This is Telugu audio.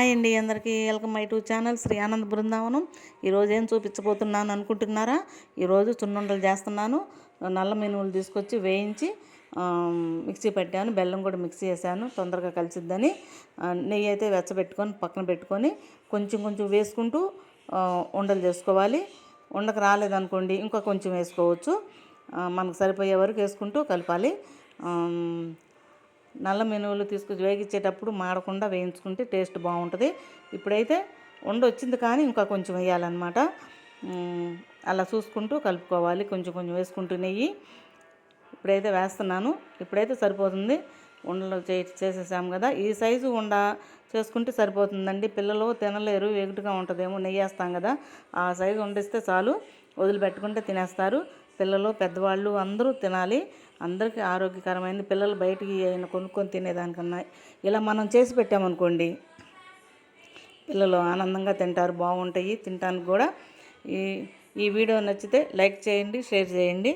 హాయ్ అండి అందరికీ welcome my to channel Sri Anand Brindavanam. ఈరోజు ఏం చూపించబోతున్నాను అనుకుంటున్నారా? ఈరోజు చున్నుండలు చేస్తున్నాను. నల్ల మినువులు తీసుకొచ్చి వేయించి మిక్సీ పెట్టాను. బెల్లం కూడా మిక్సీ చేశాను తొందరగా కలిసిద్దని. నెయ్యి అయితే వెచ్చబెట్టుకొని పక్కన పెట్టుకొని కొంచెం కొంచెం వేసుకుంటూ ఉండలు చేసుకోవాలి. ఉండకు రాలేదనుకోండి ఇంకా కొంచెం వేసుకోవచ్చు. మనకు సరిపోయే వరకు వేసుకుంటూ కలపాలి. నల్ల మినువులు తీసుకొచ్చి వేగించేటప్పుడు మాడకుండా వేయించుకుంటే టేస్ట్ బాగుంటుంది. ఇప్పుడైతే వచ్చింది కానీ ఇంకా కొంచెం వేయాలన్నమాట. అలా చూసుకుంటూ కలుపుకోవాలి. కొంచెం కొంచెం వేసుకుంటూ నెయ్యి ఇప్పుడైతే వేస్తున్నాను. ఇప్పుడైతే సరిపోతుంది. ఉండలు చేసేసాము కదా, ఈ సైజు ఉండ చేసుకుంటే సరిపోతుందండి. పిల్లలు తినలేరు, ఎగుటుగా ఉంటుందేమో, నెయ్యి వేస్తాం కదా, ఆ సైజు వండిస్తే చాలు. వదిలిపెట్టుకుంటే తినేస్తారు. పిల్లలు పెద్దవాళ్ళు అందరూ తినాలి. అందరికీ ఆరోగ్యకరమైనది. పిల్లలు బయటికి అయినా కొనుక్కొని తినేదానికన్నా ఇలా మనం చేసి పెట్టామనుకోండి పిల్లలు ఆనందంగా తింటారు, బాగుంటాయి తినడానికి కూడా. ఈ వీడియో నచ్చితే లైక్ చేయండి, షేర్ చేయండి.